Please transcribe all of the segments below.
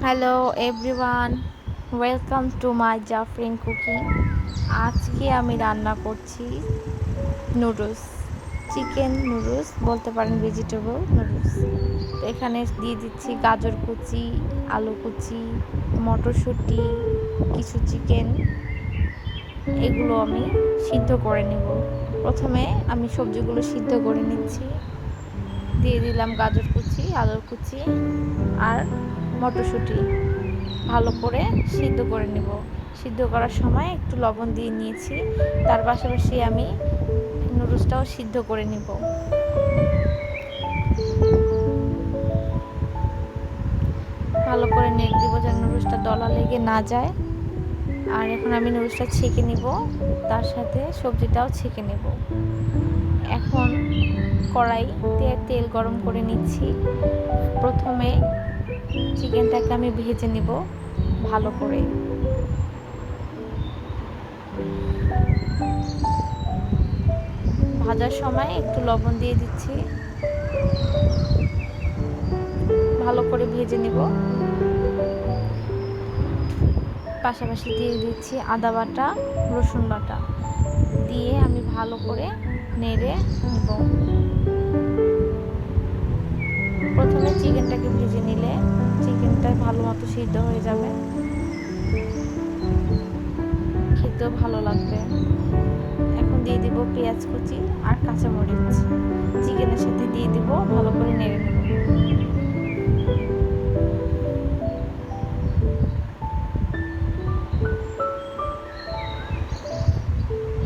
Hello everyone, welcome to my Jafrin cooking. আজকে আমি রান্না করছি নুডলস, চিকেন নুডলস বলতে পারেন, ভেজিটেবল নুডলস। তো এখানে দিয়ে দিচ্ছি গাজর কুচি, আলু কুচি, মটরশুঁটি, কিছু চিকেন। এগুলো আমি সিদ্ধ করে নেব। প্রথমে আমি সবজিগুলো সিদ্ধ করে নিচ্ছি। দিয়ে দিলাম গাজর কুচি, আলুর কুচি আর মটরশুঁটি। ভালো করে সিদ্ধ করে নেব। সিদ্ধ করার সময় একটু লবণ দিয়ে নিয়েছি। তার পাশাপাশি আমি নুডলসটাও সিদ্ধ করে নেব। ভালো করে নেড়ে দিব যেন নুডলসটা দলা লেগে না যায়। আর এখন আমি নুডলসটা ছেঁকে নিব, তার সাথে সবজিটাও ছেঁকে নেব। এখন কড়াইতে তেল গরম করে নিচ্ছি। প্রথমে চিকেনটাকে আমি ভেজে নেব ভালো করে। ভাজার সময় একটু লবণ দিয়ে দিচ্ছি, ভালো করে ভেজে নেব। পাশাপাশি দিয়ে দিচ্ছি আদা বাটা, রসুন বাটা দিয়ে আমি ভালো করে নেড়ে নেব। প্রথমে চিকেনটাকে ভেজে নিলে চিকেনটা ভালো মতো সিদ্ধ হয়ে যাবে, খেতেও ভালো লাগবে। এখন দিয়ে দিব পেঁয়াজ কুচি আর কাঁচামরিচ, চিকেনের সাথে দিয়ে দিব, ভালো করে নেড়ে নেব।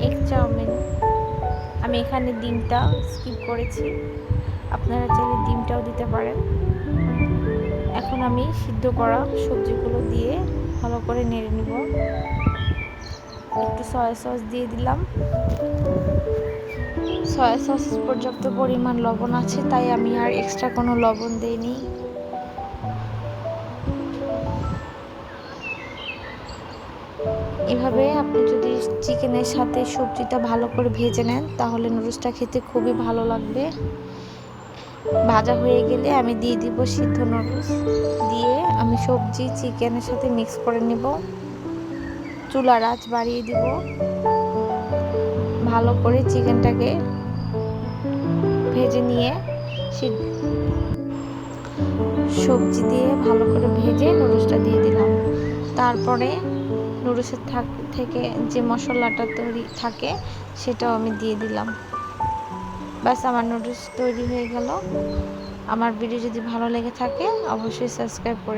এগ চাউমিন, আমি এখানে ডিমটা স্কিপ করেছি, আপনারা চাইলে ডিমটাও দিতে পারেন। এখন আমি সিদ্ধ করা সবজিগুলো দিয়ে ভালো করে নেড়ে নেব। একটু সয়া সস দিয়ে দিলাম। সয়া সস পর্যাপ্ত পরিমাণ লবণ আছে, তাই আমি আর এক্সট্রা কোনো লবণ দেইনি। এভাবে আপনি যদি চিকেনের সাথে সবজিটা ভালো করে ভেজে নেন তাহলে নুডলসটা খেতে খুবই ভালো লাগবে। ভাজা হয়ে গেলে আমি দিয়ে দিব সিদ্ধ নুডলস, দিয়ে আমি সবজি চিকেনের সাথে মিক্স করে নেব। চুলার আঁচ বাড়িয়ে দিব। ভালো করে চিকেনটাকে ভেজে নিয়ে সবজি দিয়ে ভালো করে ভেজে নুডলসটা দিয়ে দিলাম। তারপরে নুডলসের থেকে যে মশলাটা তৈরি থাকে সেটাও আমি দিয়ে দিলাম। ব্যাস, আমার নুডলস তৈরি হয়ে গেল। আমার ভিডিও যদি ভালো লেগে থাকে অবশ্যই সাবস্ক্রাইব করে